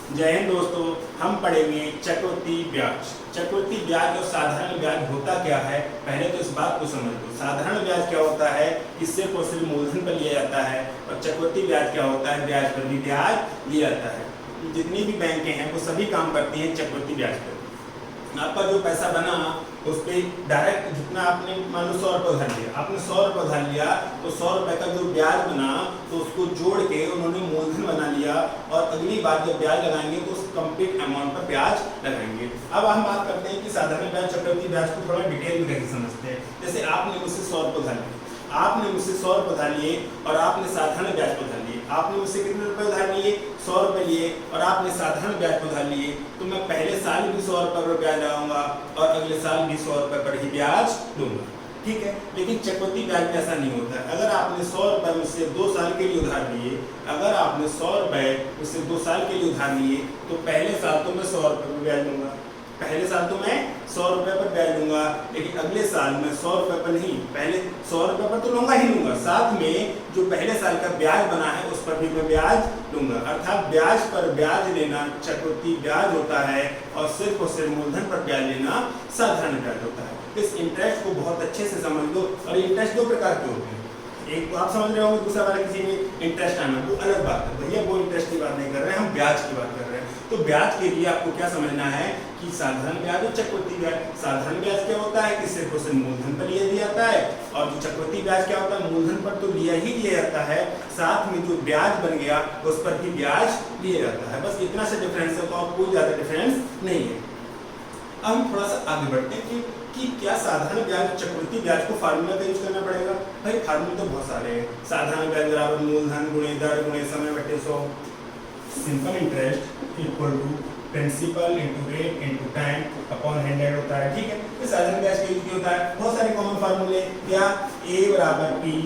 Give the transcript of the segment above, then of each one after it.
जय हिंद दोस्तों। हम पढ़ेंगे चक्रवृद्धि ब्याज। चक्रवृद्धि ब्याज और साधारण ब्याज होता क्या है, पहले तो इस बात को समझ लो। साधारण ब्याज क्या होता है, इससे और सिर्फ मूलधन पर लिया जाता है, और चक्रवृद्धि ब्याज क्या होता है, ब्याज पर भी ब्याज लिया जाता है। जितनी भी बैंकें हैं वो सभी काम करती हैं चक्रवृद्धि ब्याज पर। आपका जो पैसा बना उस पर डायरेक्ट जितना आपने मान लो 100 रुपये उधार लिया, आपने 100 रुपये उधार लिया तो 100 रुपये का जो ब्याज बना तो उसको जोड़ के उन्होंने मूलधन बना लिया, और अगली बार जब ब्याज लगाएंगे तो उस कंप्लीट अमाउंट पर ब्याज लगाएंगे। अब हम बात करते हैं कि साधारण ब्याज चक्रवृद्धि ब्याज को थोड़ा डिटेल में कैसे समझते हैं। जैसे आपने मुझसे 100 रुपये उधार लिए, आपने मुझसे 100 रुपये उधार लिए और आपने साधारण ब्याज पर उधार लिए। आपने मुझसे कितने रुपए उधार लिए, 100 रुपये लिए, और आपने साधारण ब्याज पर उधार लिए, तो मैं पहले साल भी 100 रुपये पर ब्याज लगाऊंगा और अगले साल भी 100 रुपये पर ही ब्याज दूंगा, ठीक है। लेकिन चक्रवृद्धि ब्याज में ऐसा नहीं होता। अगर आपने 100 रुपये मुझसे 2 साल के लिए उधार लिए, अगर आपने 100 रुपये मुझसे 2 साल के लिए उधार लिए, तो पहले साल तो मैं 100 रुपये पर ब्याज दूंगा, पहले साल तो मैं 100 रुपये पर ब्याज दूंगा, लेकिन अगले साल मैं 100 रुपये पर नहीं, पहले 100 रुपये पर तो लूंगा ही लूंगा, साथ में जो पहले साल का ब्याज बना है उस पर भी मैं ब्याज लूंगा। अर्थात ब्याज पर ब्याज लेना चक्रवृद्धि ब्याज होता है, और सिर्फ मूलधन पर ब्याज लेना साधारण ब्याज होता है। इस इंटरेस्ट को बहुत अच्छे से समझ लो। और इंटरेस्ट 2 प्रकार के होते हैं, एक तो आप समझ रहे होंगे, दूसरा वाला किसी में इंटरेस्ट आना वो अलग बात है। भैया वो इंटरेस्ट की बात नहीं कर रहे हैं, हम ब्याज की बात कर रहे हैं। तो ब्याज के लिए आपको क्या समझना है कि साधारण ब्याज और चक्रवृद्धि ब्याज। साधारण ब्याज क्या होता है कि सिर्फ उसे मूलधन पर लिया जाता है, और जो चक्रवृद्धि ब्याज क्या होता है, मूलधन पर तो लिया ही लिया जाता है, साथ में जो ब्याज बन गया उस पर भी ब्याज लिया जाता है। बस इतना सा डिफरेंस है, तो आप कोई ज्यादा डिफरेंस नहीं है। अब हम थोड़ा सा आगे बढ़ते हैं कि क्या साधारण ब्याज चक्रवृद्धि ब्याज को फार्मूला का यूज करना पड़ेगा। भाई फार्मूले तो बहुत सारे हैं। साधारण ब्याज बराबर मूलधन गुणे दर गुणे समय बटे 100, simple interest equal to principal into rate into time upon 100 होता है, ठीक है। तो साधारण ब्याज का यूज क्या होता है, बहुत सारे कॉमन फार्मूले, क्या a बराबर p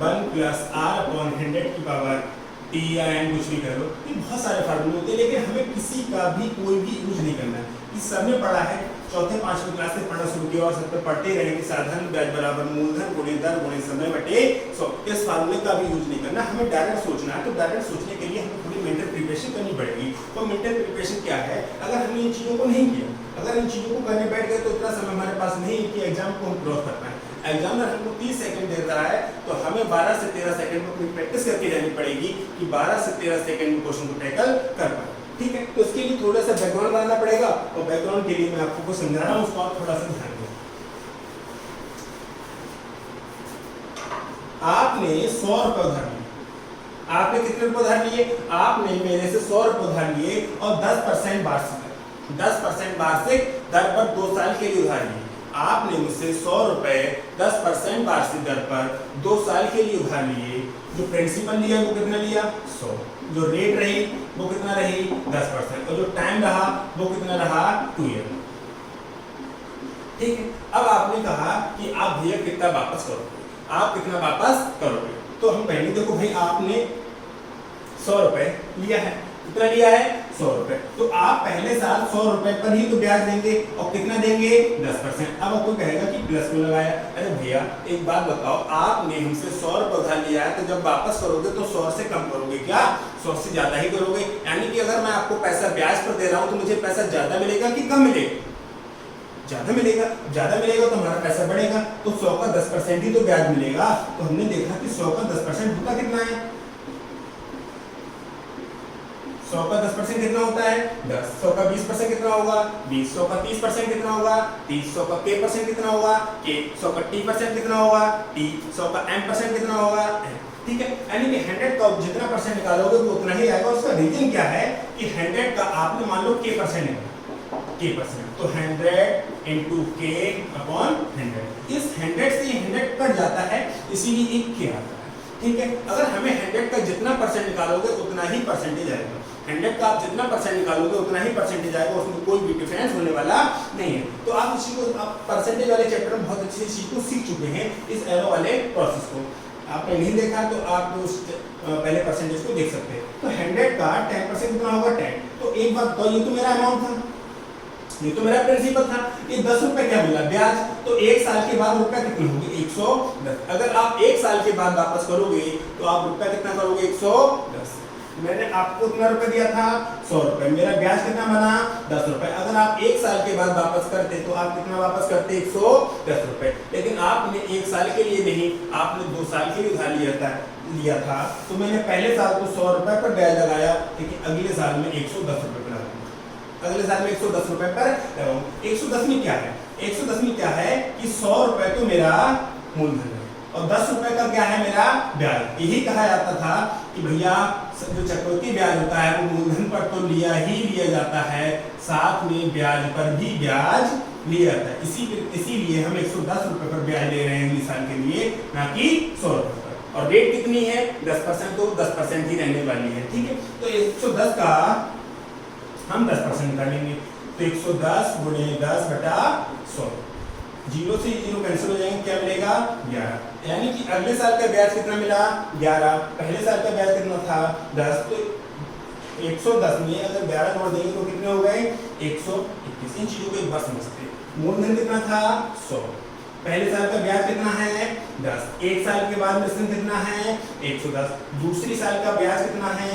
1 प्लस r अपॉन 100 की पावर t या n, कुछ भी करो। ये बहुत सारे फार्मूले होते हैं, लेकिन हमें किसी का भी कोई भी यूज नहीं करना है। इस सबने पढ़ा है, चौथे 5वीं क्लास से पढ़ना शुरू किया और सब पे पढ़ते रहेंगे। साधारण ब्याज बराबर मूलधन गुणे दर गुणे समय बटे 100। इस फार्मूले का भी यूज नहीं करना, हमें डायरेक्ट सोचना है। तो डायरेक्ट सोचने के लिए हमें थोड़ी मेंटल प्रिपरेशन करनी पड़ेगी। तो मेंटल प्रिपरेशन क्या है, अगर हमने इन चीज़ों को नहीं किया, अगर इन चीज़ों को करने बैठ गए तो इतना समय हमारे पास नहीं है कि एग्जाम को हम क्रॉस कर पाए। एग्जामिनर हमको 30 सेकंड दे रहा है, तो हमें 12 से 13 सेकंड में अपनी प्रैक्टिस करके जानी पड़ेगी कि 12 से 13 सेकंड में क्वेश्चन को टैकल कर पाए, ठीक है। तो इसके लिए थोड़ा सा बैकग्राउंड बनाना पड़ेगा, और बैकग्राउंड के लिए मैं आपको कुछ समझा रहा हूँ, उसको आप थोड़ा सा ध्यान दो। आपने 100 रुपये उधार लिए, आपने कितने रुपए उधार लिए, आपने मेरे से 100 रुपये उधार लिए और 10% वार्षिक दर पर 2 साल के लिए उधार लिए। आपने मुझसे 100 रुपये 10% वार्षिक दर पर 2 साल के लिए उधार लिए। जो प्रिंसिपल लिया वो कितना लिया, 100, जो रेट रही वो कितना रही, 10%, और जो टाइम रहा वो कितना रहा, 2 ईयर, ठीक है। अब आपने कहा कि आप भैया कितना वापस करोगे, आप कितना वापस करोगे। तो हम पहले देखो भाई, आपने 100 रुपये लिया है, कितना लिया है, 100 रुपये, तो आप पहले साल 100 रुपये पर ही तो ब्याज देंगे, और कितना देंगे, 10%। अब आपको कहेगा कि प्लस में लगाया। अरे भैया एक बात बताओ, आपने हमसे 100 रुपये उधार लिया है, तो जब वापस करोगे तो 100 से कम करोगे क्या, 100 से ज्यादा ही करोगे। यानी कि अगर मैं आपको पैसा ब्याज पर दे रहा हूँ तो मुझे पैसा ज्यादा मिलेगा कि कम मिलेगा, ज्यादा मिलेगा। ज्यादा मिलेगा तो हमारा पैसा बढ़ेगा, तो 100 का 10% ही तो ब्याज मिलेगा। तो हमने देखा कि 100 का 10% होता कितना है, 100 का 10% कितना होता है, 10। 100 का 20% कितना होगा, 20। 100 का 30% कितना होगा, 30। 100 का k% कितना होगा, k। 100 का t% कितना होगा, t। 100 का m% कितना होगा, m, ठीक है। यानी कि 100 का जितना परसेंट निकालोगे वो उतना ही आएगा। उसका रीजन क्या है कि 100 का आपने मान लो k% है, k%, तो 100 इंटू k अपॉन 100। इस 100 से 100 कट जाता है, इसीलिए एक k आता है, ठीक है। अगर हमें 100 का जितना परसेंट निकालोगे उतना ही परसेंटेज आएगा। 100 का आप जितना परसेंट निकालोगे उतना ही परसेंटेज आएगा, उसमें कोई भी डिफरेंस होने वाला नहीं है। तो आप इसी को, आप परसेंटेज वाले चैप्टर में बहुत अच्छे से को सीख चुके हैं, इस एरो वाले प्रोसेस को। आपने नहीं देखा तो आप उस पहले परसेंटेज को देख सकते हैं। तो 100 का 10% कितना होगा, 10। तो एक बात तो ये तो मेरा अमाउंट था, ये तो मेरा प्रिंसिपल था, ये 10 रुपए क्या मिला, ब्याज। तो 1 साल के बाद रुपया कितने होंगे, 110। अगर आप 1 साल के बाद वापस करोगे तो आप रुपया कितना करोगे, 110। मैंने आपको कितना रुपए दिया था 100 रुपए, मेरा ब्याज कितना बना 10 रुपए। अगर आप 1 साल के बाद वापस करते तो आप कितना वापस करते 110 रुपए, लेकिन आपने 1 साल के लिए नहीं, आपने 2 साल के लिए उधार लिया था तो मैंने पहले साल को 100 रुपए पर ब्याज लगाया, लेकिन अगले साल में 110 रुपए पर लगाऊंगा। अगले साल में 110 रुपए पर लगाऊंगा। 110 में क्या है, 110 में क्या है कि 100 रुपए तो मेरा मूलधन है और 10 रुपए का क्या है मेरा ब्याज। यही कहा जाता था कि भैया जो चक्रवृद्धि ब्याज होता है वो मूलधन पर तो लिया ही लिया जाता है, साथ में ब्याज पर भी ब्याज लिया जाता है। इसीलिए हम 110 रुपए पर ब्याज ले रहे हैं अगले साल के लिए, ना कि 100 रुपए पर। और रेट कितनी है 10%, तो 10% ही रहने वाली है, ठीक है। तो 110 का हम 10% निकालेंगे, तो 110 गुणे 10 बटा 100, 0 से 0 कैंसिल हो जाएंगे, क्या मिलेगा 11। यानी कि अगले साल का ब्याज कितना मिला 11, पहले साल का ब्याज कितना था 10, तो 110 में अगर 11 जोड़ देंगे तो कितने हो गए 121। इन चीजों को एक बार समझते हैं। मूलधन कितना था 100, पहले साल का ब्याज कितना है 10, 1 साल के बाद मिश्रण कितना है 110, दूसरी साल का ब्याज कितना है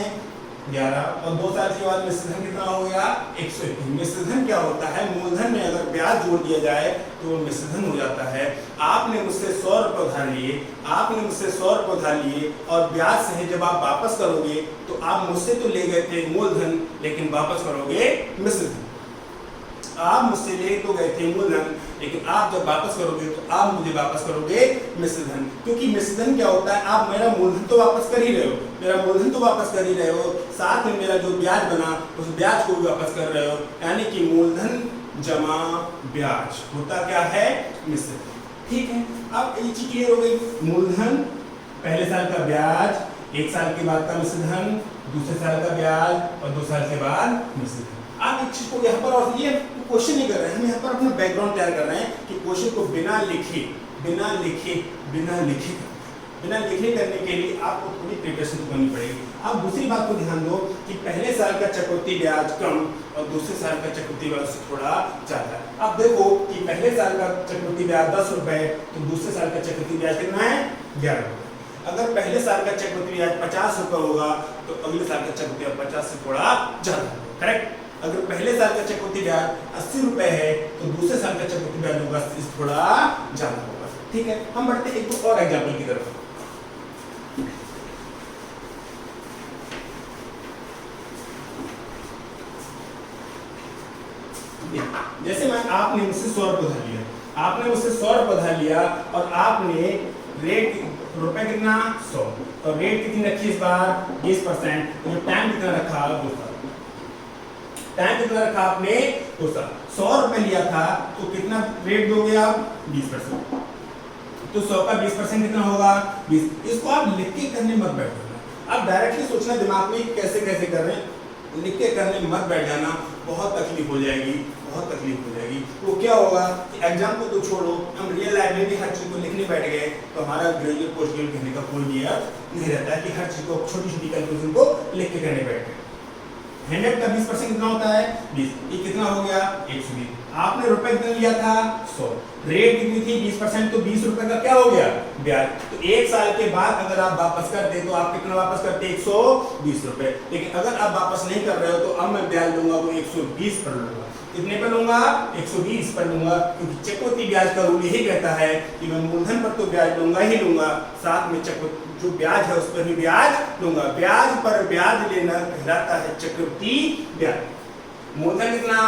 11 और 2 साल के बाद मिश्रण कितना हो गया 121। मिश्रण क्या होता है, मूलधन में अगर ब्याज जोड़ दिया जाए तो मिश्रण हो जाता है। आपने मुझसे 100 रुपए उधार लिए, आपने मुझसे 100 रुपए उधार लिए और ब्याज सहित जब आप वापस करोगे तो आप मुझसे तो ले गए थे मूलधन, लेकिन वापस करोगे मिश्रण। आप मुझसे ले तो गए थे मूलधन, लेकिन आप जब वापस करोगे तो आप मुझे वापस करोगे मिश्रधन। क्योंकि मिश्रधन क्या होता है, आप मेरा मूलधन तो वापस कर ही रहे हो, मेरा मूलधन तो वापस कर ही रहे हो, साथ में मेरा जो ब्याज बना उस ब्याज को भी वापस कर रहे हो, यानी कि मूलधन जमा ब्याज होता क्या है मिश्रधन। ठीक है, अब ये चीज क्लियर हो गई। मूलधन पहले साल का ब्याज, 1 साल के बाद का मिश्रधन, दूसरे साल का ब्याज और 2 साल के बाद मिश्रधन। आप एक चीज को यहाँ पर, और ये क्वेश्चन नहीं कर रहे हैं, हम यहाँ पर अपना बैकग्राउंड तैयार कर रहे हैं कि क्वेश्चन को बिना लिखे करने के लिए आपको थोड़ी प्रिपरेशन तो करनी पड़ेगी। आप दूसरी बात को ध्यान दो कि पहले साल का चक्रवृद्धि ब्याज कम और दूसरे साल का चक्रवृद्धि ब्याज से थोड़ा ज्यादा है। आप देखो कि पहले साल का चक्रवृद्धि ब्याज 10 रुपए तो दूसरे साल का चक्रवृद्धि ब्याज कितना है 11 रुपए। अगर पहले साल का चक्रवृद्धि ब्याज 50 रुपए होगा तो अगले साल का चक्रवृद्धि ब्याज 50 से थोड़ा ज्यादा, करेक्ट। अगर पहले साल का चक्रवृद्धि ब्याज 80 रुपए है तो दूसरे साल का चक्रवृद्धि ब्याज होगा थोड़ा ज्यादा होगा। ठीक है, हम बढ़ते हैं एक और एग्जांपल की तरफ। जैसे मैं आपने मुझसे 100 रुपए उधार लिया, आपने मुझसे 100 रुपए उधार लिया और आपने रेट रुपए कितना 100 और रेट कितनी रखी इस बार 20%, जो टाइम कितना रखा 2 साल। टाइम कितना रखा आपने 2 साल। 100 रुपए लिया था तो कितना रेट दोगे आप 20%, तो 100 का 20% कितना होगा 20। इसको आप लिख के करने मत बैठना, आप डायरेक्टली सोचना दिमाग में कैसे कैसे कर रहे हैं, लिख के करने मत बैठ जाना, बहुत तकलीफ हो जाएगी, बहुत तकलीफ हो जाएगी। तो क्या होगा कि एग्जाम को तो छोड़ो, हम रियल लाइफ में भी हर चीज को लिखने बैठ गए तो हमारा ग्रेजुएट पोस्ट ग्रेजुएट करने का कोई भी अर्थ नहीं रहता है कि हर चीज को छोटी छोटी कैलकुलेशन को लिख के करने बैठ गए। 100 का 20% कितना होता है 20, ये कितना हो गया 120। आपने रुपए कितना लिया था 100, रेट कितनी थी 20%, तो 20 रुपए का क्या हो गया ब्याज। तो 1 साल के बाद अगर आप वापस करते तो आप कितना वापस करते 120 रुपए, लेकिन अगर आप वापस नहीं कर रहे हो तो अब मैं ब्याज लूंगा वो 120 पर लूंगा। कितने पर लूंगा 120 पर लूंगा, क्योंकि चक्रवृद्धि ब्याज का रूल यही कहता है कि मैं मूलधन पर तो ब्याज लूंगा ही लूंगा, साथ में चक्रवृद्धि जो ब्याज है उस पर भी ब्याज लूंगा। ब्याज पर ब्याज लेना कहलाता है चक्रवृद्धि ब्याज। मूलधन कितना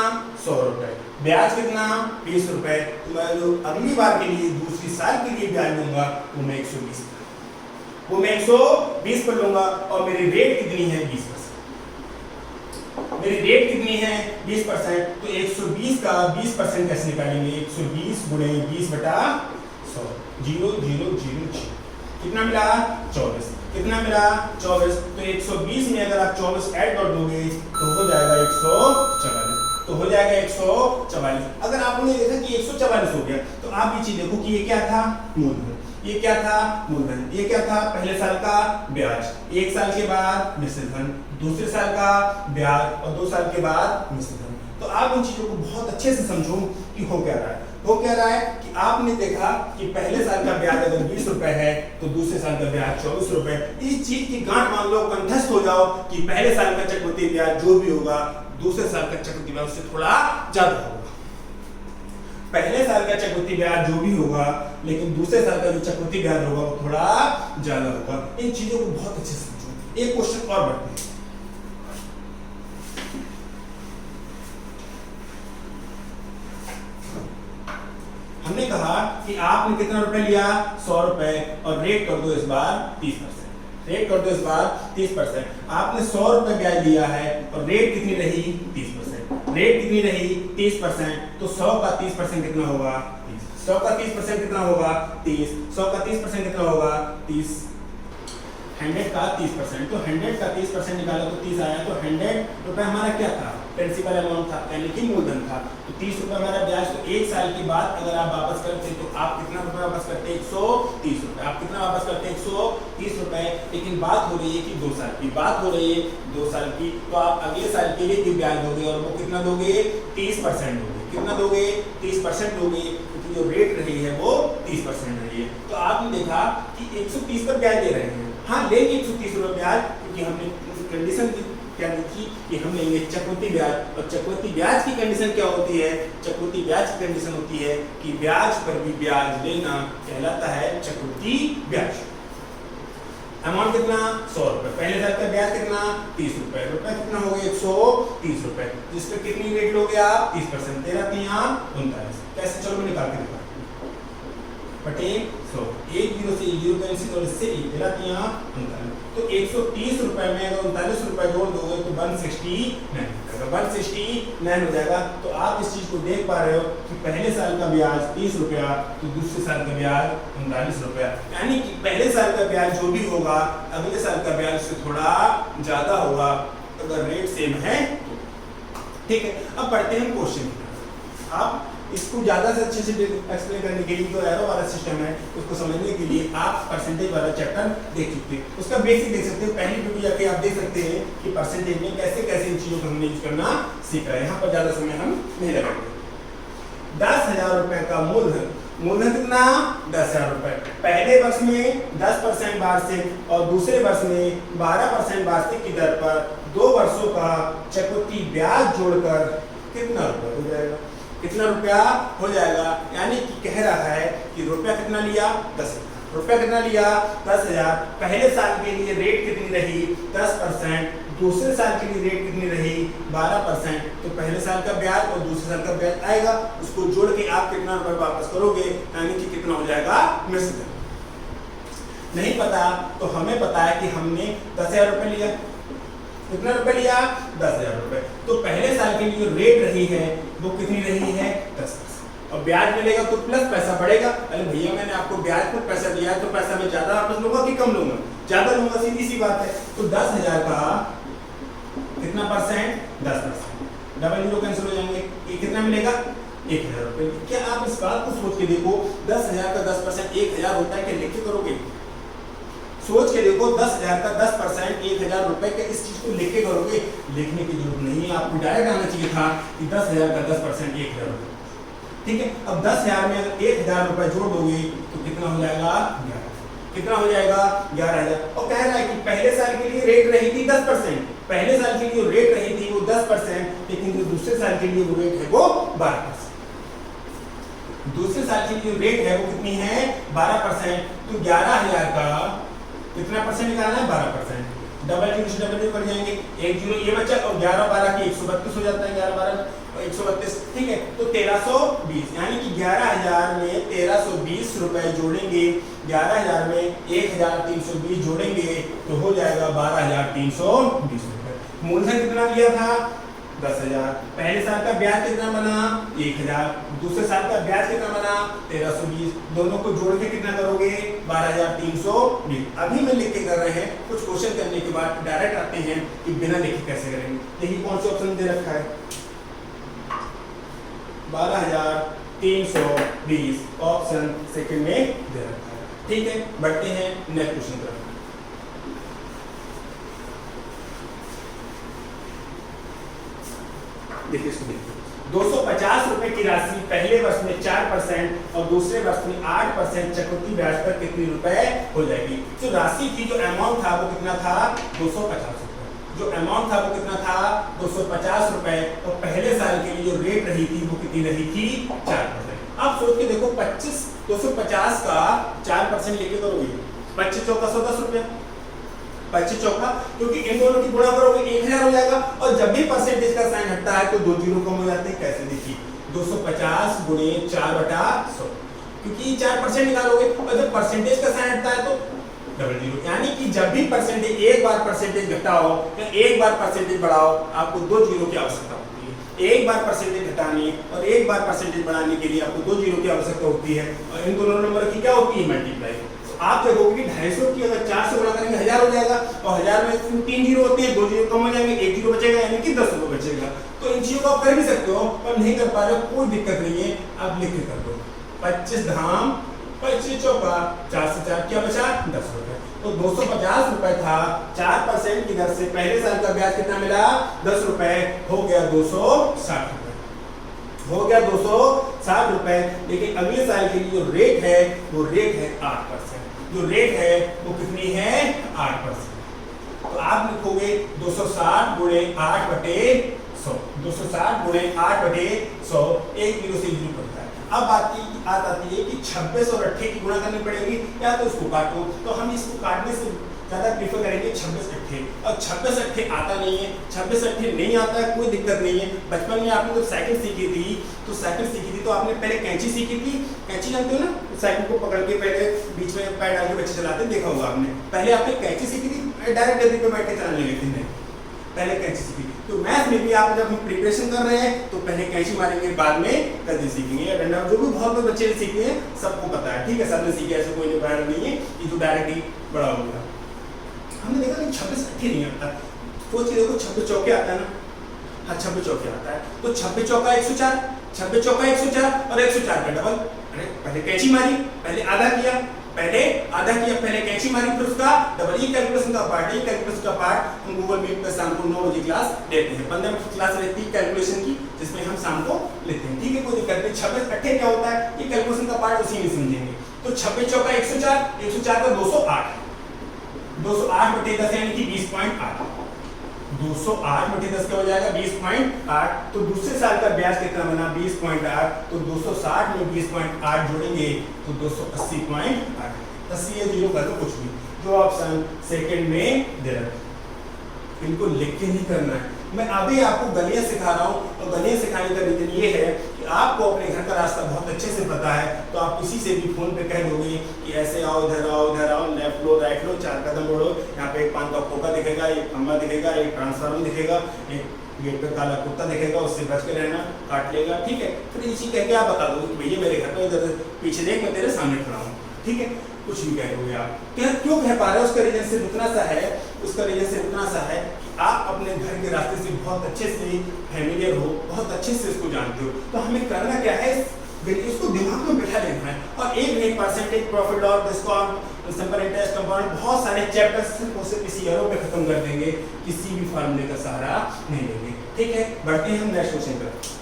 100 रुपए, ब्याज कितना 20 रुपए, तो मैं जो अगली बार के लिए दूसरी साल के लिए ब्याज लूंगा वो मैं 120 पर लूंगा और मेरी रेट कितनी है 20%। मेरी रेट कितनी है 20%, तो 120 का 20% कैसे निकालेंगे 120 गुणे 20 बटा 100, 0 0 0 0 कितना मिला 24, कितना मिला 24। तो 120 में अगर आप 24 ऐड कर दोगे तो हो जाएगा 144, तो हो जाएगा 144। अगर आपने देखा कि 144 हो गया तो आप ये चीज देखो कि ये क्या था मूलधन, ये क्या था मूलधन, ये क्या था पहले साल का ब्याज, 1 साल के बाद मिश्रधन, दूसरे साल का ब्याज और 2 साल के बाद मिश्रधन। तो आप इन चीजों को बहुत अच्छे से समझो कि हो क्या रहा है। हो क्या रहा है कि आपने देखा कि पहले साल का ब्याज अगर 20 रुपए है तो दूसरे साल का ब्याज 24 रुपए। इस चीज की गांठ मान लो, कंठस्थ हो जाओ कि पहले साल का चक्रवृद्धि ब्याज जो भी होगा दूसरे साल का चक्रवृद्धि ब्याज उससे थोड़ा ज्यादा होगा। पहले साल का चक्रवृद्धि ब्याज जो भी होगा लेकिन दूसरे साल का जो चक्रवृद्धि ब्याज होगा वो थोड़ा ज्यादा होगा। इन चीजों को बहुत अच्छे से समझो। एक क्वेश्चन और बढ़ते हैं। हमने कहा कि आपने कितना रुपए लिया 100 रुपए और रेट कर दो इस बार 30%। रेट कर दो इस बार 30%। आपने 100 रुपए ब्याज लिया है और रेट कितनी रही 30%। रेट कितनी रही 30%। तो 100 का 30% कितना होगा 30। 100 का 30% कितना होगा 30। 100 का 30% कितना होगा 30। 100 का 30%, तो 100 का 30% निकाला तो 30 आया। तो 100 रुपए हमारा क्या था, प्रिंसिपल अमाउंट था यानी कि मूलधन था। तो 30 रुपए हमारा ब्याज। तो एक साल के बाद अगर आप वापस करते तो आप कितना रुपए वापस करते 130 रुपए। आप कितना वापस करते 130 रुपए। लेकिन बात हो रही है कि 2 साल की, बात हो रही है 2 साल की। तो आप अगले साल के लिए भी ब्याज दोगे और वो कितना दोगे 30% दोगे। कितना दोगे 30% दोगे, क्योंकि जो रेट रही है वो 30% रही है। तो आपने देखा कि 130 पर ब्याज दे रहे हैं। हाँ लेंगे 130 रुपए ब्याज, क्योंकि हमने कंडीशन क्या लिखी कि हम लेंगे चक्रवृद्धि ब्याज। और चक्रवृद्धि ब्याज की कंडीशन क्या होती है, चक्रवृद्धि ब्याज की कंडीशन होती है कि ब्याज पर भी ब्याज लेना कहलाता है चक्रवृद्धि ब्याज। अमाउंट कितना 100 रुपए। पहले साल का ब्याज कितना 30 रुपए। रुपए कितना हो गया 130 रुपए, जिसपे कितनी रेट लोगे आप 30%। 13 3 39। कैसे, चलो मैं निकाल के दिखाता हूं। बटे 100, 1 0 से 0 कैंसिल और इससे 1 13 3 39। तो 130 रुपए में अगर 39 रुपए जोड़ दोगे तो 169 169 हो जाएगा। तो आप इस चीज को देख पा रहे हो कि पहले साल का ब्याज 30 रुपया तो दूसरे साल का ब्याज 39 रुपया। यानी कि पहले साल का ब्याज जो भी होगा अगले साल का ब्याज उससे थोड़ा ज्यादा होगा अगर रेट सेम है तो। ठीक है, अब पढ़ते हैं क्वेश्चन। आप इसको ज्यादा से अच्छे से एक्सप्लेन करने के लिए जो एरो वाला सिस्टम है उसको समझने के लिए आप परसेंटेज वाला चैप्टर देख चुके हैं। उसका बेसिक देख सकते हैं। पहली वीडियो जाके आप देख सकते हैं कि परसेंटेज में कैसे कैसे इन चीजों को हमने यूज करना सीखा है। यहाँ पर ज्यादा समय हम नहीं लगाएंगे। 10,000 रुपए का मूलधन, मूलधन कितना 10,000 रुपए। पहले वर्ष में 10% वार्षिक और दूसरे वर्ष में 12% वार्षिक की दर पर 2 वर्षों का चक्रवृद्धि ब्याज जोड़कर कितना रुपया हो जाएगा, कितना रुपया हो जाएगा। यानी कि कह रहा है कि रुपया कितना लिया 10,000। रुपया कितना लिया 10,000। पहले साल के लिए रेट कितनी रही 10%। दूसरे साल के लिए रेट कितनी रही 12%। तो पहले साल का ब्याज और दूसरे साल का ब्याज आएगा, उसको जोड़ के आप कितना रुपया वापस करोगे, यानी कि कितना हो जाएगा मिश्र। नहीं पता तो हमें पता है कि हमने 10,000 रुपए लिया। कितना रुपए लिया 10,000 रुपए। तो पहले साल के लिए जो रेट रही है वो कितनी रही है 10%। और ब्याज मिलेगा तो प्लस पैसा बढ़ेगा। अरे भैया मैंने आपको ब्याज पर पैसा दिया है तो पैसा मैं ज्यादा वापस लूंगा कि कम लूंगा, ज्यादा लूंगा, सीधी सी बात है। तो 10,000 का कितना परसेंट 10%। डबल जीरो कैंसिल हो जाएंगे, ये कितना मिलेगा 1,000 रुपए। क्या आप इस बात को सोच के देखो 10,000 का 10% 1,000 होता है, क्या लिख के करोगे? सोच के देखो 10,000 का 10% 1,000 रुपए के, इस चीज को लिख के करोगे? लिखने की जरूरत नहीं है, आपको डायरेक्ट आना चाहिए था कि 10,000 का 10% 1,000 रुपए। ठीक है, अब 10,000 में अगर 1,000 रुपए जोड़ दोगे तो कितना हो जाएगा 11। कितना हो जाएगा 11,000। और कह रहा है कि पहले साल के लिए रेट रही थी 10%। पहले साल के लिए जो रेट रही थी वो 10%, लेकिन जो दूसरे साल के लिए वो रेट है वो 12%। दूसरे साल की जो रेट है वो कितनी है 12%। तो 11,000 का कितना परसेंट निकालना है 12%। डबल जीरो से डबल जीरो कर जाएंगे, 1 जीरो ये बचा और 11 12 की 132 हो जाता है। 11 12 132। ठीक है, तो 1320 यानी कि 11,000 में 1320 रुपए जोड़ेंगे, 11,000 में 1,320 जोड़ेंगे तो हो जाएगा 12,320 रुपए। मूलधन कितना लिया था 10,000। पहले साल का ब्याज कितना बना 1,000। दूसरे साल का ब्याज कितना बना 1320। दोनों को जोड़ के कितना करोगे 12,320। अभी मैं लिख के कर रहे हैं, कुछ क्वेश्चन करने के बाद डायरेक्ट आते हैं कि बिना लिखे कैसे करेंगे। देखिए कौन सा ऑप्शन दे रखा है 12,320 ऑप्शन सेकंड में दे रखा है। ठीक है, बढ़ते हैं नेक्स्ट क्वेश्चन पर। देखिए इसको देखिए 250 रुपए की राशि पहले वर्ष में 4% और दूसरे वर्ष में 8% चक्रवृद्धि ब्याज पर कितने रुपए हो जाएगी। जो राशि की जो अमाउंट था वो कितना था 250 रुपए, जो अमाउंट था वो कितना था 250 रुपए और पहले साल के लिए जो रेट रही थी वो कितनी रही थी 4%। आप सोच के देखो 250 का 4% लेके करोगे 25 चौका 110 रुपया, 25 चौका, क्योंकि इन दोनों की गुणा करोगे 1000 हो जाएगा और जब भी परसेंटेज का साइन हटता है तो 2 जीरो कम हो जाते हैं। कैसे देखिए 250 गुणे 4/100, क्योंकि 4% निकालोगे और जब परसेंटेज का साइन हटता है तो डबल जीरो, यानी कि जब भी परसेंटेज एक बार परसेंटेज घटाओ या एक बार परसेंटेज बढ़ाओ आपको 2 जीरो की आवश्यकता होती है। एक बार परसेंटेज घटाने और एक बार परसेंटेज बढ़ाने के लिए आपको 2 जीरो की आवश्यकता होती है और इन दोनों नंबर की क्या होती है मल्टीप्लाई। आप देखोगे कि 250 की अगर 4 से गुणा करेंगे 1000 हो जाएगा और 1000 में 3 जीरो होते हैं, 2 जीरो कम हो जाएंगे, 1 जीरो बचेगा, यानी कि 10 रुपए बचेगा। तो इन चीजों को आप कर भी सकते हो पर नहीं कर पा रहे हो कोई दिक्कत नहीं है, आप लिख के कर दो 25 धाम 25 चौका 4 से 4 क्या बचा 10 रुपए। तो 250 रुपए था, 4% की दर से पहले साल का ब्याज कितना मिला 10 रुपए, हो गया 260 रुपए, हो गया 260 रुपए। लेकिन अगले साल के लिए जो रेट है वो रेट है 8%, जो रेट है वो कितनी है 8%। तो आप लिखोगे 260 गुणे 8/100, 260 गुणे 8/100, 1 जीरो से जीरो पड़ता है। अब बात आती है कि 26 और 8 की गुणा करनी पड़ेगी या तो इसको काटो, तो हम इसको काटने से ज्यादा प्रीफर करेंगे 26 8 और 26 8 आता नहीं है, 26 8 नहीं आता है कोई दिक्कत नहीं है। बचपन में आपने जब साइकिल सीखी थी तो आपने पहले कैंची सीखी थी, कैंची जानते हो ना, साइकिल को पकड़ के पहले बीच में पैर डाल के बच्चे चलाते देखा होगा आपने। पहले आपने कैंची सीखी थी, डायरेक्ट गद्दी पे बैठ के चलाने लगे थे, पहले कैंची सीखी। तो मैथ में भी आप जब हम प्रिपरेशन कर रहे हैं तो पहले कैंची मारेंगे बाद में गद्दी सीखेंगे या डंडा, जो भी बहुत बच्चे ने सीखे हैं सबको पता है, ठीक है, सबने सीखे, ऐसे कोई बयान नहीं है कि जो डायरेक्ट ही बड़ा हो गया। हमने देखा कि 26 8 नहीं आता, सोच के देखो 26 चौके आता है ना, हाँ 26 चौके आता है, तो 26 चौका 104, 26 चौका 104 और 104 का डबल। अरे पहले कैंची मारी, पहले आधा किया, पहले कैंची मारी फिर उसका डबल। ये कैलकुलेशन का पार्ट है, कैलकुलेशन का पार्ट हम गूगल मीट पे शाम को 9 बजे क्लास लेते हैं, 15 मिनट की क्लास रहती है कैलकुलेशन की जिसमें हम शाम को लेते हैं, ठीक है, कोई दिक्कत नहीं। 26 8 क्या होता है ये कैलकुलेशन का पार्ट उसी में समझेंगे। तो 26 चौका 104, 104 का 208, 208/10 यानी कि 20.8, 208/10 क्या हो जाएगा 20.8। तो दूसरे साल का ब्याज कितना बना 20.8, तो 260 में 20.8 जोड़ेंगे तो 280.8, 80 या जीरो कर दो कुछ भी, जो ऑप्शन सेकंड में दे रहा है। इनको लिख के नहीं करना है, मैं अभी आपको गलियां सिखा रहा हूँ और गलियां सिखाने का रीजन ये है कि आपको अपने घर का रास्ता बहुत अच्छे से पता है, तो आप किसी से भी फोन पे कह दोगे कि ऐसे आओ, इधर आओ, लेफ्ट लो राइट लो, 4 कदम बढ़ो, यहाँ पे एक पान का खोखा दिखेगा, एक खंबा दिखेगा, एक ट्रांसफार्मर दिखेगा, एक गेट पे काला कुत्ता दिखेगा, उससे बच के रहना, काट लेगा, ठीक है। फिर इसी कह के आप बता दो कि भैया मेरे घर पे इधर पीछे देख, मैं तेरे सामने खड़ा हूँ, ठीक है, कुछ भी कह दोगे आप। क्यों कह पा रहे हो, उसका रीजन सिर्फ उतना सा है, उसका रीजन सिर्फ उतना सा है आप अपने घर के रास्ते से बहुत अच्छे से फैमिलियर हो, बहुत अच्छे से इसको जानते हो। तो हमें करना क्या है, इसको दिमाग में बैठा लेना है और एक परसेंटेज प्रॉफिट और डिस्काउंट, सिंपल इंटरेस्ट कंपाउंड, बहुत सारे चैप्टर्स सिर्फ इसी ईयरों पे खत्म कर देंगे, किसी भी फार्मूले का सहारा नहीं लेंगे, ठीक है। बढ़ते हैं हम नेक्स्ट क्वेश्चन पर।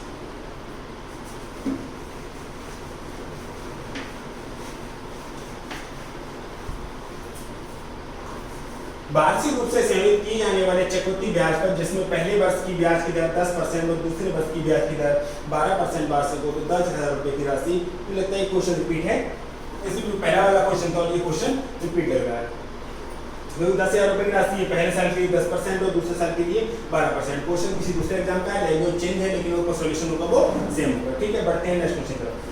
वार्षिक रूप से संयोजित किए जाने वाले चक्रवृद्धि ब्याज पर जिसमें पहले वर्ष की ब्याज की दर 10% और दूसरे वर्ष की ब्याज की दर 12% वार्षिक हो तो 10,000 रुपए की राशि। तो लगता है क्वेश्चन रिपीट है, इसमें पहला वाला क्वेश्चन था और ये क्वेश्चन रिपीट लग रहा है। तो 10,000 रुपए की राशि है, पहले साल के लिए 10% और दूसरे साल के लिए 12%। क्वेश्चन किसी दूसरे एग्जाम का है, लैंग्वेज चेंज है लेकिन उसका सोल्यूशन होगा वो सेम होगा, ठीक है। बढ़ते हैं नेक्स्ट क्वेश्चन पर।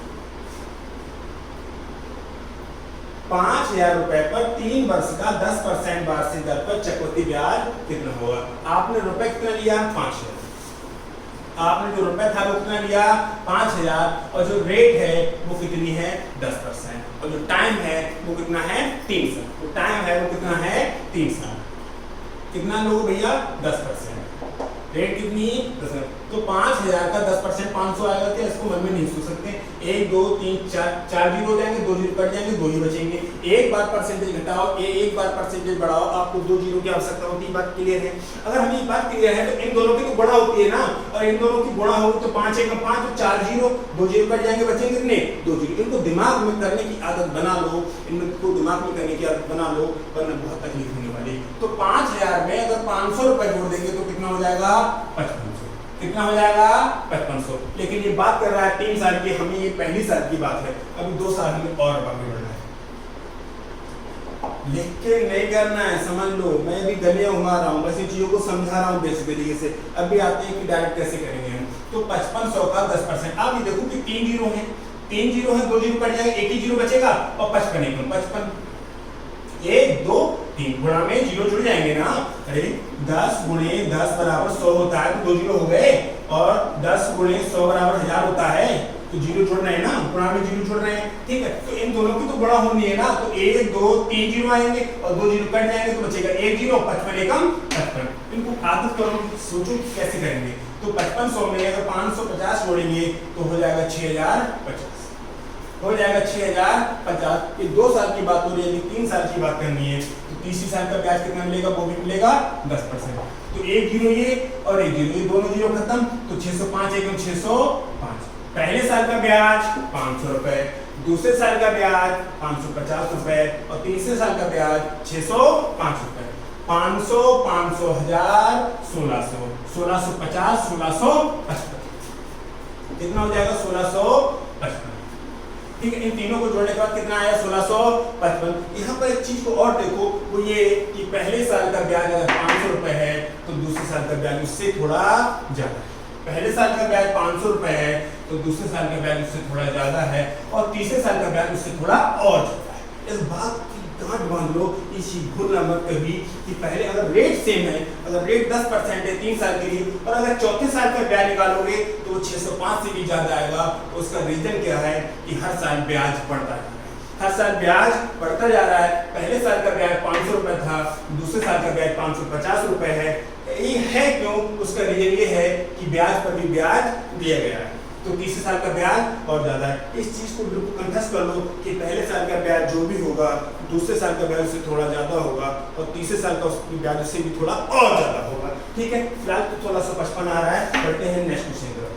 5,000 रुपए पर 3 वर्ष का 10% वार्षिक दर पर चक्रवृद्धि ब्याज कितना होगा। आपने रुपए कितना लिया 5,000, आपने जो रुपए था वो कितना लिया 5,000 और जो रेट है वो कितनी है 10% और जो टाइम है वो कितना है 3 साल। तो टाइम है वो कितना है 3 साल। कितना लोग भैया 10%, रेट कितनी 10%। तो 5000 का 10% 500 आएगा क्या? इसको मन में नहीं सोच सकते। 1 2 3 4 जीरो हो जाएंगे, 2 जीरो कट जाएंगे, 2 ही बचेंगे। एक बार परसेंटेज घटाओ, एक बार परसेंटेज बढ़ाओ, आपको 2 जीरो की आवश्यकता होती है। बात क्लियर है? अगर हमें ये बात क्लियर है तो इन दोनों की तो गुणा होती है ना, और इन दोनों की गुणा होगी तो 5 1 5 तो 4 जीरो, 2 जीरो कट जाएंगे, बचेंगे कितने? 2 जीरो। इनको दिमाग में करने की आदत बना लो, इनको दिमाग में करने की आदत बना लो, वरना बहुत तकलीफ होने वाली। तो 5000 में अगर 500 रुपए जोड़ देंगे तो कितना हो जाएगा? 5500। कितना हो जाएगा? 5500। लेकिन ये बात कर रहा है 3 साल की, हमें ये पहली साल की बात है, अभी 2 साल में और आगे बढ़ना है। लिख के नहीं करना है, समझ लो, मैं भी गलियां घुमा रहा हूँ, बस इन चीजों को समझा रहा हूँ बेसिक तरीके से। अभी आते हैं कि डायरेक्ट कैसे करेंगे हम। तो 5500 का 10%, आप ये देखो कि 3 जीरो है, 3 जीरो है, 2 जीरो कट जाएगा, एक ही जीरो बचेगा, और 55 1 55 1 2 3 गुणा में जीरो जुड़ जाएंगे ना। अरे 10 गुणे 10 बराबर 100 होता है, तो 2 जीरो हो गए, और 10 गुणे 100 बराबर 1000 होता है, तो जीरो जुड़ रहे हैं ना, गुणा में जीरो जुड़ रहे हैं, ठीक है। तो इन दोनों की तो गुणा होनी है ना, तो 1 2 3 जीरो आएंगे और 2 जीरो कट जाएंगे, तो बचेगा 1 जीरो, 55 एकम 55। इनको आदत करो, सोचो कैसे करेंगे। तो 5500 में अगर 550 जोड़ेंगे तो हो जाएगा 6050, हो जाएगा 6050। ये 2 साल की बात हो रही है, 3 साल की बात करनी है। तो तीसरी साल का ब्याज कितना मिलेगा? वो भी मिलेगा 10%। तो 1 जीरो ये और 1 जीरो, ये दोनों जीरो खत्म, तो 605 एकम 605। पहले साल का ब्याज 500 रुपए, दूसरे साल का ब्याज 550 रुपए, और तीसरे साल का ब्याज 605 रुपए। 500 500 1000 1600 1650 1655, कितना हो जाएगा? 1655। ठीक है, इन तीनों को जोड़ने के बाद कितना आया? 1655। यहाँ पर एक चीज को और देखो, वो ये कि पहले साल का ब्याज अगर 500 रुपए है तो दूसरे साल का ब्याज उससे थोड़ा ज्यादा है। पहले साल का ब्याज 500 रुपए है तो दूसरे साल का ब्याज उससे थोड़ा ज्यादा है, और तीसरे साल का ब्याज उससे थोड़ा और ज्यादा है। इस बात की गांठ बांध लो, इसी भूलना मत कभी कि पहले अगर रेट सेम है, अगर रेट 10% है 3 साल के लिए, और अगर चौथे साल का ब्याज निकालोगे तो 605 से भी ज्यादा आएगा। उसका रीजन क्या है कि हर साल ब्याज बढ़ता है, हर साल ब्याज बढ़ता जा रहा है। पहले साल का ब्याज 500 रुपए था, दूसरे साल का ब्याज 550 रुपए है। ये है क्यों? उसका रीजन ये है कि ब्याज पर भी ब्याज दिया गया है, तो तीसरे साल का ब्याज और ज्यादा है। इस चीज को बिल्कुल कंठस्थ कर लो कि पहले साल का ब्याज जो भी होगा, दूसरे साल का ब्याज उससे थोड़ा ज्यादा होगा, और तीसरे साल का ब्याज उससे भी थोड़ा और ज्यादा होगा। ठीक है, फिलहाल तो 1655 आ रहा है। बढ़ते हैं नेक्स्ट क्वेश्चन की तरफ।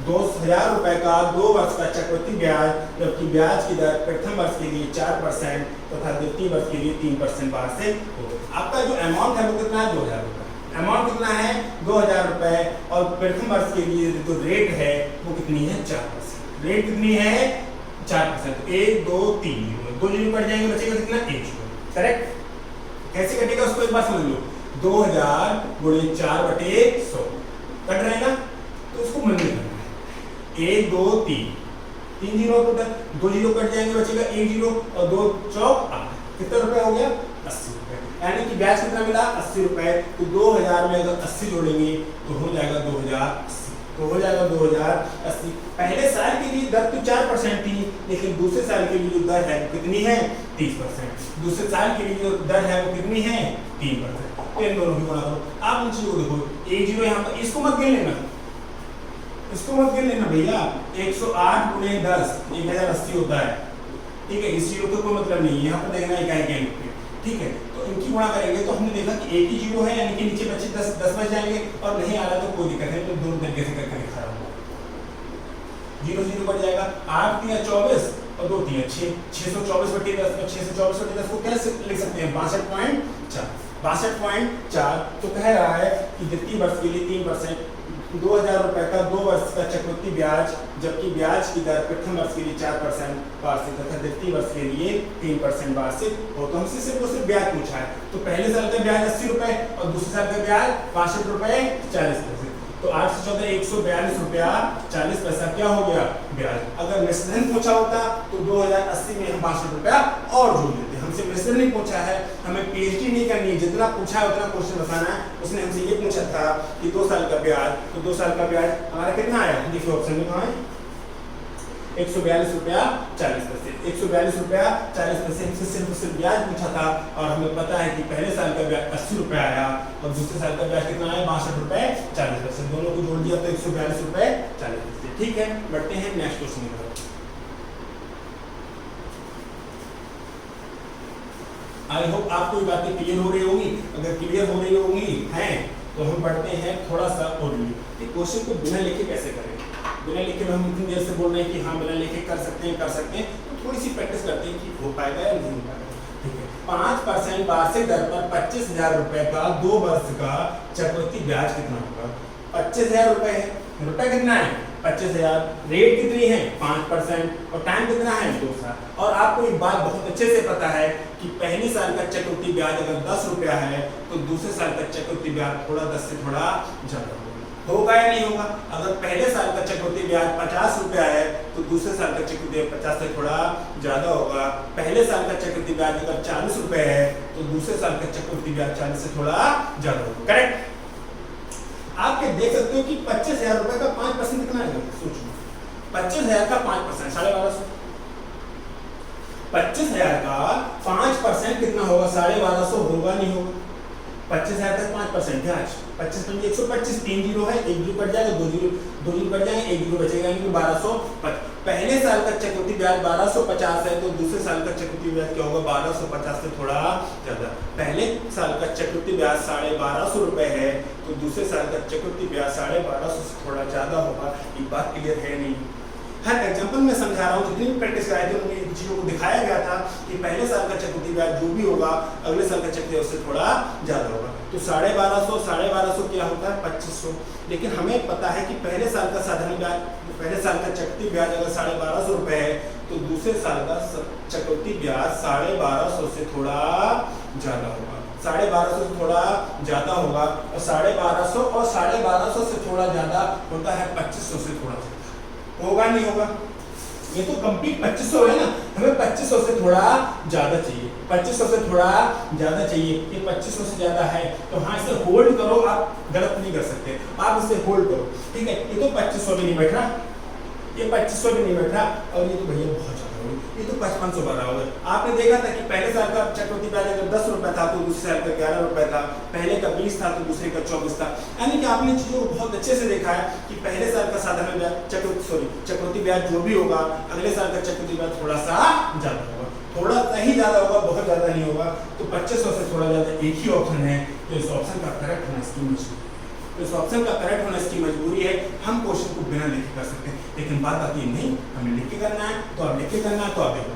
₹2000 का 2 वर्ष का चक्रवृद्धि ब्याज, जबकि ब्याज की दर प्रथम वर्ष के लिए 4% तथा द्वितीय वर्ष के लिए 3% वार्षिक होगा। आपका जो अमाउंट है वो कितना है? 2000 रुपए। अमाउंट कितना है? 2000 रुपए, और प्रथम वर्ष के लिए जो रेट है वो कितनी है? 4%। रेट कितनी है? 4%। 1 2 3 जीरो, 2 जीरो कट जाएंगे, बचेगा कितना? 1 जीरो। करेक्ट? कैसे कटेगा उसको एक बार समझ लो। 2000 गुणे 4/100 कट रहे ना, तो उसको मन में करना है। 1 2 3 3 जीरो, 2 जीरो कट जाएंगे, बचेगा 1 जीरो, और 2 चौक 8। कितना रुपए हो गया? 80 रुपए। यानी कि ब्याज कितना मिला? 80 रुपए। तो 2000 में अगर 80 जोड़ेंगे तो हो जाएगा 2080, तो हो जाएगा 2080। पहले साल के लिए दर तो 4% थी, लेकिन दूसरे साल के लिए जो दर है कितनी है? 30%। दूसरे साल के लिए जो दर है वो कितनी है? 3%। तो इन दोनों की गुणा करो। आप इन चीजों को देखो, 1 जीरो यहाँ पर, इसको मत गिन लेना, इसको मत गिन लेना भैया। 108 गुणे 10 1080 होता है। ठीक है, इस जीरो का कोई मतलब नहीं है, यहाँ पर देखना इकाई के रूप में। ठीक है, तो इनकी गुणा करेंगे तो हमने देखा कि एक ही जीरो है, यानी कि नीचे बचे 10 बच जाएंगे, और नहीं आ रहा तो कोई दिक्कत नहीं, तो दोनों तरीके से करके दिखा रहा हूँ। 0 0 बढ़ जाएगा, 8 3 24 और 2 3 6, 624/10 में 624/10 को कैसे लिख सकते हैं? 62.4 62.4। तो कह रहा है कि द्वितीय वर्ष के लिए 3%, 2000 रुपए का 2 वर्ष का चक्रवृद्धि ब्याज, जबकि ब्याज की दर प्रथम वर्ष के लिए 4% वार्षिक तथा द्वितीय वर्ष के लिए 3% वार्षिक हो। तो हमसे सिर्फ और सिर्फ ब्याज पूछा है। तो पहले साल का ब्याज 80 रुपए और दूसरे साल का ब्याज 62 रुपए 40 पैसे, तो 8 से 14 142 रुपया 40 पैसा क्या हो गया? ब्याज। अगर मिश्रण पूछा होता तो 2080 में हम 62 रुपया और जोड़ देते। हमसे मिश्रण नहीं पूछा है, हमें पीएचडी नहीं करनी है, जितना पूछा है उतना क्वेश्चन बताना है। उसने हमसे ये पूछा था कि 2 साल का ब्याज, तो 2 साल का ब्याज हमारा कितना आया? देखिए ऑप्शन में कहाँ है, 142 रुपया 40 पैसे, 142 रुपया 40 पैसे। हमसे सिर्फ ब्याज पूछा था और हमें पता है कि पहले साल का ब्याज 80 रुपये आया और दूसरे साल का ब्याज कितना आया 62 रुपये 40 पैसे। दोनों को जोड़ दिया तो 142 रुपये 40 पैसे। ठीक है, बढ़ते हैं नेक्स्ट क्वेश्चन की तरफ। आई होप आपको ये बातें क्लियर हो रही होंगी। अगर क्लियर हो रही होंगी हैं तो हम बढ़ते हैं थोड़ा सा ओवरव्यू कि क्वेश्चन को बिना लिखे कैसे करें। बिना लिखे में हम इतनी देर से बोल रहे हैं कि हाँ बिना लिखे कर सकते हैं तो थोड़ी सी प्रैक्टिस करते हैं कि हो पाएगा या नहीं हो पाएगा। ठीक है, 5% वार्षिक दर पर 25,000 रुपए का 2 वर्ष का चक्रवृद्धि ब्याज कितना होगा? 25,000 रुपए है, रुपए कितना है 25,000, रेट कितनी है 5% और टाइम कितना है 2 साल। और आपको एक बात बहुत अच्छे से पता है कि पहले साल का चक्रवृद्धि ब्याज अगर 10 रुपया है तो दूसरे साल का चक्रवृद्धि ब्याज थोड़ा 10 से थोड़ा ज्यादा होगा या नहीं होगा? अगर पहले साल का चक्रवृद्धि ब्याज 50 रुपया है तो दूसरे साल का चक्रवृद्धि 50 से थोड़ा ज्यादा होगा। पहले साल का चक्रवृद्धि ब्याज अगर 40 रुपए है तो दूसरे साल का चक्रवृद्धि ब्याज 40 से थोड़ा ज्यादा होगा। करेक्ट? आप क्या देख सकते हो कि 25,000 रुपए का 5% कितना है? सोचो 25,000 का 5% 1250। 25,000 का 5% कितना होगा? 1250 होगा नहीं होगा? 25,000 तक 5% ब्याज 25 पंजे 125, 3 जीरो है, 1 जीरो कट जाएगा, 2 जीरो कट जाएंगे, 1 जीरो बचेगा, यानी 1250। पहले साल का चक्रवृद्धि ब्याज 1250 है तो दूसरे साल का चक्रवृद्धि ब्याज क्या होगा? 1250 से थोड़ा ज्यादा। पहले साल का चक्रवृद्धि ब्याज 1250 रुपए है तो दूसरे साल का चक्रवृद्धि ब्याज 1250 से थोड़ा ज्यादा होगा। ये बात क्लियर है नहीं? हर एग्जांपल में समझा रहा हूँ, जितनी भी प्रैक्टिस कराई थी उनमें इन चीजों को दिखाया गया था कि पहले साल का चक्रवृद्धि ब्याज जो भी होगा अगले साल का चक्रवृद्धि उससे थोड़ा ज्यादा होगा। तो 1250 क्या होता है 2500। लेकिन हमें पता है कि पहले साल का साधारण ब्याज, पहले साल का चक्रवृद्धि ब्याज अगर 1250 रुपए है तो दूसरे साल का चक्रवृद्धि ब्याज 1250 से थोड़ा ज्यादा होगा। 1250 से थोड़ा ज्यादा होगा और 1250 और 1250 से थोड़ा ज्यादा होता है 2500 से थोड़ा ज्यादा। होगा नहीं होगा? ये तो कंप्लीट 2500 है ना, हमें 2500 से थोड़ा ज्यादा चाहिए, 2500 से थोड़ा ज्यादा चाहिए। ये 2500 से ज्यादा है तो हाँ इसे होल्ड करो, आप गलत नहीं कर सकते, आप इसे होल्ड करो। ठीक है, ये तो 2500 भी नहीं बैठ रहा, ये 2500 भी नहीं बैठ रहा और ये तो भैया बहुत ज्यादा हो, ये तो 5500 भरा हुआ है। आपने देखा था कि पहले साल का चक्रवृद्धि ब्याज अगर 10 रुपए था तो दूसरे साल का 11 रुपए था, पहले का 20 था तो दूसरे का 24 था। यानी कि आपने चीजों को बहुत अच्छे से देखा है कि पहले साल का साधारण ब्याज चक्रवृद्धि ब्याज जो भी होगा अगले साल का चक्रवृद्धि ब्याज थोड़ा सा ज्यादा होगा, थोड़ा सा ही ज्यादा होगा, बहुत ज्यादा नहीं होगा। तो 2500 से थोड़ा ज्यादा एक ही ऑप्शन है, तो इस ऑप्शन का करेक्ट होना इसकी मजबूरी है। तो इस ऑप्शन का करेक्ट होना इसकी मजबूरी है। हम क्वेश्चन को बिना लिखे कर सकते हैं, लेकिन बात आती है नहीं हमें लिख के करना है तो आप लिख के करना है। तो आप देखो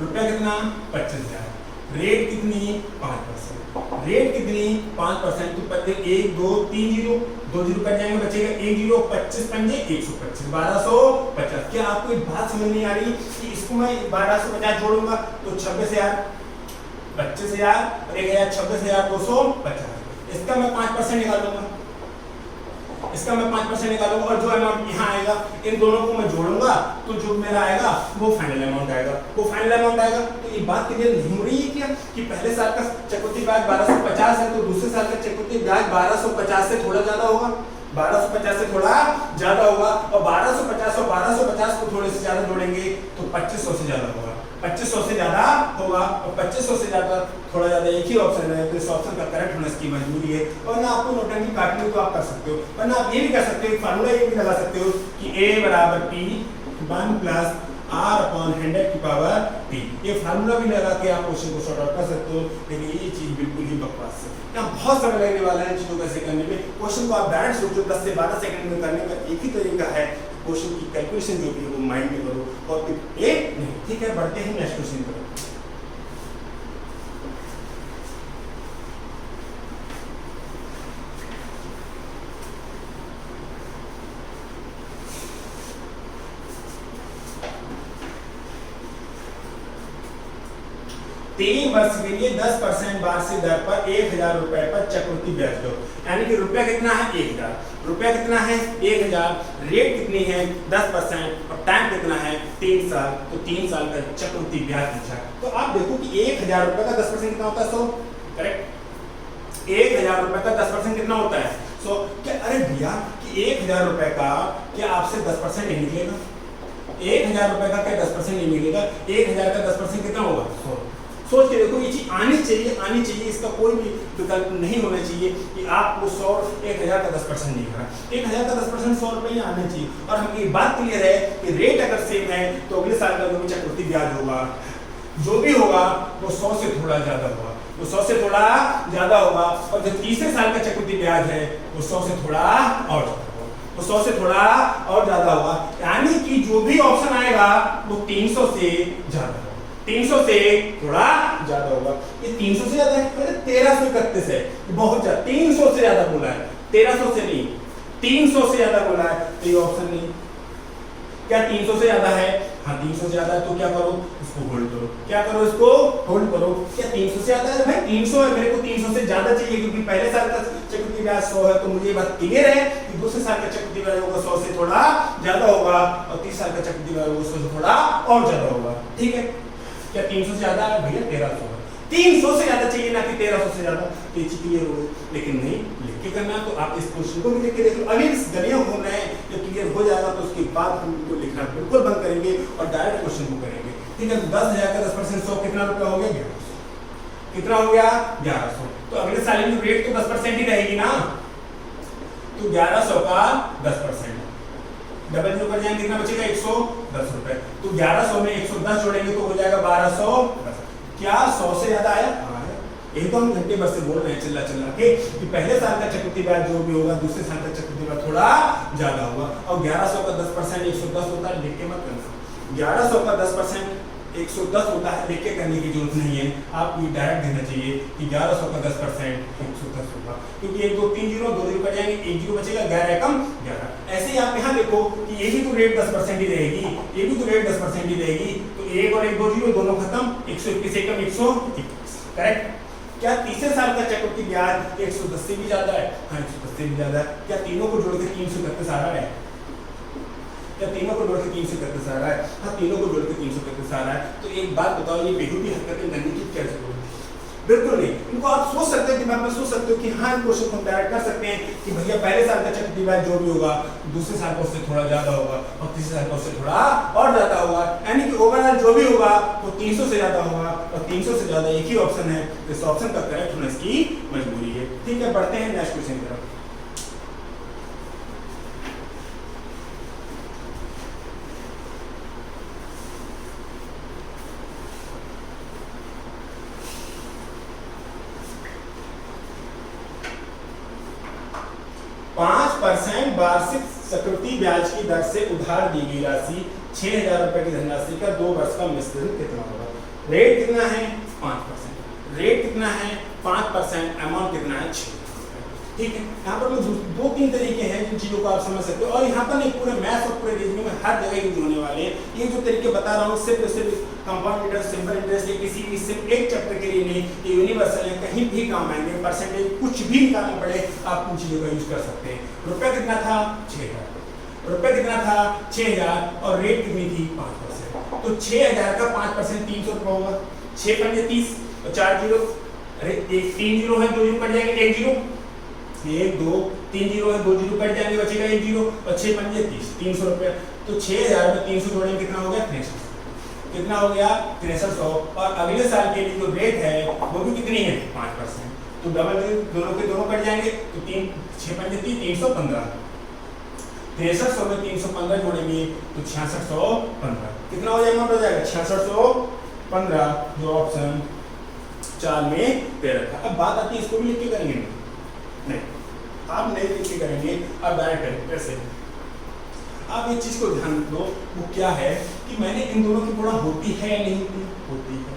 रुपया कितना 25,000, रेट कितनी 5%, रेट कितनी 5%। तो 1 2 3 जीरो, 2 जीरो कट जाएंगे, बचेगा 1 जीरो, 25 पंजे 125, 1250। क्या आपको एक बात समझ नहीं आ रही कि इसको मैं 1250 जोड़ूंगा तो 26,000, 25,000 और 1,000 26,250। इसका मैं 5% निकालूंगा, इसका मैं 5% निकालूंगा और जो अमाउंट यहाँ आएगा इन दोनों को मैं जोड़ूंगा तो जो मेरा आएगा वो फाइनल अमाउंट आएगा, वो फाइनल अमाउंट आएगा। तो ये बात क्लियर नहीं हो रही है क्या कि पहले साल का चक्रवृद्धि ब्याज 1250 है तो दूसरे साल का चक्रवृद्धि ब्याज 1250 से थोड़ा ज्यादा होगा, 1250 से थोड़ा ज्यादा होगा और 1250 और 1250 को थोड़े से ज्यादा जोड़ेंगे तो 2500 से ज्यादा होगा, 2500 से ज्यादा होगा और 2500 से ज्यादा थोड़ा ज्यादा एक ही ऑप्शन है। तो इस ऑप्शन का करेक्ट होना इसकी मजबूरी है। वरना आपको नोटंकी काटनी हो तो आप कर सकते हो, वरना आप ये भी कर सकते हो, फार्मूला ये भी लगा सकते हो कि A बराबर P 1 प्लस R अपॉन 100 की पावर P। ये फार्मूला भी लगा के आप क्वेश्चन को सॉर्ट आउट कर सकते हो, लेकिन ये चीज बिल्कुल ही बकवास है। यहाँ बहुत समय लगने वाला है चीजों को ऐसे करने में। क्वेश्चन को आप डायरेक्ट सोचो, 10 से 12 सेकंड में करने का एक ही तरीका है, क्वेश्चन की कैलकुलेशन जो भी है वो माइंड में करो और फिर ए नहीं। ठीक है, बढ़ते हैं नेक्स्ट क्वेश्चन पर। तीन वर्ष के लिए 10% वार्षिक दर पर 1,000 रुपए पर चक्रवृद्धि ब्याज दो। यानी कि रुपया कितना है 1,000, रुपया कितना है 1,000, रेट कितनी है 10% और टाइम कितना है 3 साल। तो 3 साल का चक्रवृद्धि ब्याज पूछा। तो आप देखो कि 1,000 रुपए का 10% कितना होता है 100। करेक्ट, 1,000 रुपए का 10% कितना होता है 100। क्या अरे भैया कि 1,000 रुपए का क्या आपसे 10% नहीं निकलेगा? 1000 रुपए का क्या 10% नहीं मिलेगा? 1000 का 10% कितना होगा? 100। सोच के देखो, ये चीज आनी चाहिए, इसका कोई भी विकल्प नहीं होना चाहिए कि आपको 100 1000 का 10% नहीं करा। 1000 का 10% 100 रुपये ही आना चाहिए। और हम ये बात क्लियर है कि रेट अगर सेम है तो अगले साल का जो भी चक्रवृद्धि ब्याज होगा, जो भी होगा वो 100 से थोड़ा ज्यादा होगा, वो 100 से थोड़ा ज्यादा होगा। और जो तीसरे साल का चक्रवृद्धि ब्याज है वो 100 से थोड़ा और ज्यादा होगा, वो 100 से थोड़ा और ज्यादा होगा। यानी कि जो भी ऑप्शन आएगा वो 300 से ज्यादा होगा, 300 से थोड़ा ज्यादा होगा। ये 300 से ज्यादा है, 1331 है, बहुत ज्यादा, 300 से ज्यादा बोला है, 1300 से नहीं, 300 से ज्यादा बोला है, तो ये ऑप्शन नहीं। क्या 300 से ज्यादा है? हाँ 300 से ज्यादा है, तो क्या करो, इसको होल्ड करो। क्या करो, इसको होल्ड करो। क्या 300 से ज्यादा है? भाई 300 है, मेरे को 300 से ज्यादा चाहिए, क्योंकि पहले साल का चक्रवृद्धि ब्याज 100 है, तो मुझे ये बात क्लियर है कि दूसरे साल का चक्रवृद्धि ब्याज होगा 100 से थोड़ा ज्यादा होगा, और तीसरे साल का चक्रवृद्धि ब्याज होगा 100 से थोड़ा और ज्यादा होगा। ठीक है, क्या 300 से ज्यादा है? भैया 1300 है, 300 से ज्यादा चाहिए, ना कि 1300 से ज्यादा। तो ये चीज क्लियर हो गई, लेकिन नहीं लिख के करना, तो आप इस क्वेश्चन को भी लिख के देख लो। अभी इस गलियां घूम रहे हैं, जब क्लियर हो जाएगा तो उसके बाद हम इनको लिखना बिल्कुल बंद करेंगे और डायरेक्ट क्वेश्चन को करेंगे। ठीक है, 10,000 का 10% 100 कितना रुपया हो गया? 1100। कितना हो गया? 1100। तो अगले साल में रेट तो 10% ही रहेगी ना, तो 1100 का 10% डबल जो कर जाएंगे, कितना बचेगा? 110 रुपए। तो 1100 में 110 जोड़ेंगे तो हो जाएगा 1210। क्या 100 से ज्यादा आया? हाँ, यही तो हम घंटे भर से बोल रहे हैं चिल्ला के कि पहले साल का चक्रवृद्धि ब्याज जो भी होगा दूसरे साल का चक्रवृद्धि ब्याज थोड़ा ज्यादा होगा। और 1100 का 10% 110 होता है, लिख के मत करना। 1100 का 10% 110 होता है, लिख के करने की जरूरत नहीं है, आपको ये डायरेक्ट देना चाहिए कि 1100 का 10% 110 होगा, क्योंकि 1 2 3 जीरो 2 जीरो कट जाएंगे, 1 जीरो बचेगा, 11 एकम 11। ऐसे ही आप यहाँ देखो कि ये भी तो रेट 10% ही रहेगी, ये भी तो रेट 10% ही रहेगी, तो 1 और 1 2 जीरो दोनों खत्म, 121 एकम 121। करेक्ट। क्या तीसरे साल का चक्रवृद्धि ब्याज 110 से भी ज्यादा है? हाँ 110 से भी ज्यादा है। क्या तीनों को जोड़ के 331 आ रहा है? क्या तीनों को जोड़ के 331 आ रहा है? हाँ तीनों को जोड़ के 331 आ रहा है। तो एक बात बताओ, ये बेहूदी हरकतें करने की क्या जरूरत है? बिल्कुल नहीं। इनको आप सोच सकते हो, दिमाग में सोच सकते हो कि हाँ क्वेश्चन को डायरेक्ट कर सकते हैं कि भैया पहले साल का चक्रवृद्धि ब्याज जो भी होगा दूसरे साल का उससे थोड़ा ज्यादा होगा और तीसरे साल का उससे थोड़ा और ज्यादा होगा, यानी कि ओवरऑल जो भी होगा वो 300 से ज्यादा होगा, और 300 से ज्यादा एक ही ऑप्शन है। इस ऑप्शन का करेक्ट होना इसकी मजबूरी है। ठीक है, बढ़ते हैं नेक्स्ट क्वेश्चन की तरफ। वार्षिक चक्रवृद्धि ब्याज की दर से उधार दी गई राशि 6000 रुपए की धनराशि का 2 वर्ष का मिश्रण कितना होगा? रेट कितना है? 5%। रेट कितना है? 5%। अमाउंट कितना है? 6। ठीक है, यहाँ पर 2-3 तरीके हैं जिन चीजों को आप समझ सकते हो, और यहाँ पर नहीं पूरे मैथ्स और पूरे रीजनिंग में हर जगह यूज होने वाले हैं। ये जो तरीके बता रहा हूँ सिर्फ कंपाउंड इंटरेस्ट, सिंपल इंटरेस्ट, किसी भी सिर्फ एक चैप्टर के लिए नहीं, ये यूनिवर्सल है, कहीं भी काम आएंगे। परसेंटेज कुछ भी निकालना पड़े आप उन चीजों का यूज कर सकते हैं। रुपया कितना था? 6000। रुपया कितना था? 6000। और रेट कितनी थी? 5%। तो 6000 का 5% 300 रुपये होगा। 6 पंजे 30 और 4 जीरो, अरे 3 जीरो है, 2 जीरो कट जाएंगे, 1 जीरो, 1 2 3 जीरो है, 2 जीरो कट जाएंगे, बचेगा 1 जीरो, और 6 पंजे 30, 300 रुपये। तो 6000 में 300 जोड़ेंगे कितना हो गया? 6300। कितना हो गया? 6300। और अगले साल के लिए जो रेट है वो भी कितनी है? 5%। तो डबल दोनों के दोनों कट जाएंगे, तो 6 पंजे 30, 315। 6300 में 315 जोड़ेंगे तो 6615। कितना हो जाएगा? हो जाएगा 6615, जो ऑप्शन 4 में दे रखा। अब बात आती है, इसको भी लिख के करेंगे? नहीं, आप नहीं लिख के करेंगे, आप डायरेक्ट करेंगे। कैसे? आप एक चीज को ध्यान दो, वो क्या है कि मैंने इन दोनों की गुणा होती है या नहीं होती? होती है।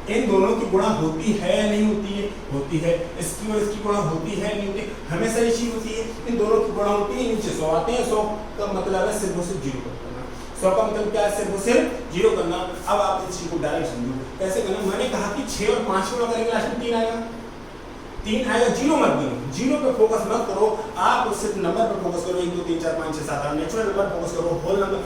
इन दोनों की गुणा होती है या नहीं होती है? होती है। इसकी और इसकी गुणा होती है या नहीं होती? हमेशा ये चीज होती है। इन दोनों की गुणा होती है, नीचे 100 आते हैं। 100 का मतलब है सिर्फ और सिर्फ 0 करना। 100 का मतलब क्या है? सिर्फ और सिर्फ 0 करना। अब आप इस चीज को डायरेक्ट समझो कैसे करना। मैंने कहा कि 6 और 5 गुणा करेंगे, लास्ट में 3 आएगा। 3 आएगा, 0 मत दो, 0 पे फोकस मत करो, आप सिर्फ नंबर पे फोकस करो। 1 2 3 4 5 6 7 8 नेचुरल नंबर फोकस करो। होल नंबर,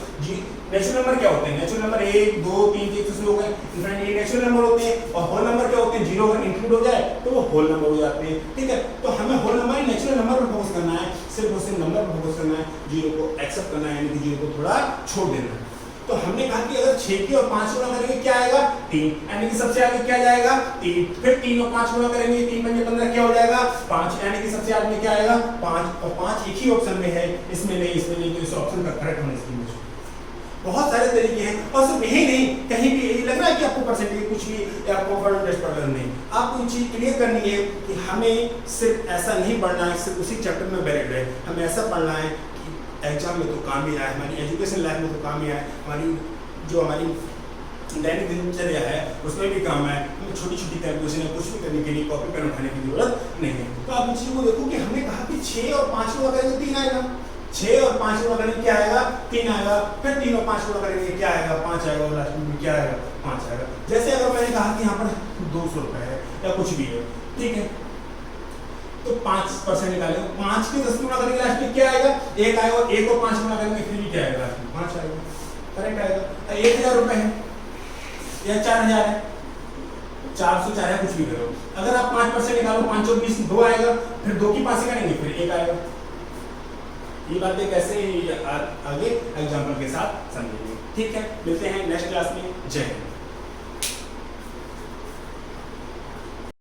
नेचुरल नंबर क्या होते हैं? नेचुरल नंबर 1 2 3 4 हो गए, इनफाइनाइट नेचुरल नंबर होते हैं। और होल नंबर क्या होते हैं? 0 अगर इंक्लूड हो जाए तो वो होल नंबर हो जाते हैं। ठीक है, तो हमें होल नंबर हमारी नेचुरल नंबर पर फोकस करना है, सिर्फ और सिर्फ नंबर पर फोकस करना है, जीरो को एक्सेप्ट करना है, यानी कि जीरो को थोड़ा छोड़ देना है। तो हमने कहा कि अगर 6 की और 5 गुणा करेंगे क्या आएगा 3, यानी कि सबसे आगे क्या जाएगा 3, फिर 3 और 5 गुणा करेंगे 3 पंजे 15 क्या हो जाएगा 5, यानी कि सबसे आगे क्या आएगा 5, और 5 एक ही ऑप्शन में है, इसमें नहीं, तो इस ऑप्शन का करेक्ट होना इसकी में। बहुत सारे तरीके हैं, और सिर्फ यही नहीं, कहीं भी यही लग रहा है कि आपको परसेंटेज कुछ भी आपको फॉर्म टेस्ट पढ़ना नहीं, आपको ये चीज क्लियर करनी है कि हमें सिर्फ ऐसा नहीं पढ़ना है सिर्फ उसी चैप्टर में बैठ रहे, हमें ऐसा पढ़ना है एग्जाम में तो काम ही आए, हमारी एजुकेशन लाइफ में तो काम ही आए, हमारी दैनिक दिनचर्या है उसमें भी काम है, हमें छोटी छोटी कैलकुलेशन है कुछ भी करने के लिए कॉपी पेन उठाने की जरूरत नहीं है। तो आप इस चीज को देखो कि हमने कहा कि 6 और 5 गुणा करेंगे 3 आएगा, 6 और 5 गुणा करेंगे क्या आएगा 3 आएगा, फिर 3 और 5 गुणा करेंगे क्या आएगा 5 आएगा, और लास्ट में क्या आएगा 5 आएगा। जैसे अगर मैंने कहा कि यहाँ पर 200 रुपए है या कुछ भी है, ठीक है, तो 5% निकालेंगे, 5 के 10 गुणा करेंगे लास्ट में क्या आएगा 1 आएगा, और 1 और 5 गुणा करेंगे फिर भी क्या आएगा लास्ट में 5 आएगा, करेक्ट आएगा। 1000 रुपए है या 4000 है, 404 है, कुछ भी करो, अगर आप 5% निकालो 5 और 20 2 आएगा, फिर 2 की 5 से करेंगे फिर 1 आएगा। ये बातें कैसे आगे एग्जाम्पल के साथ समझेंगे। ठीक है, मिलते हैं नेक्स्ट क्लास में। जय हिंद।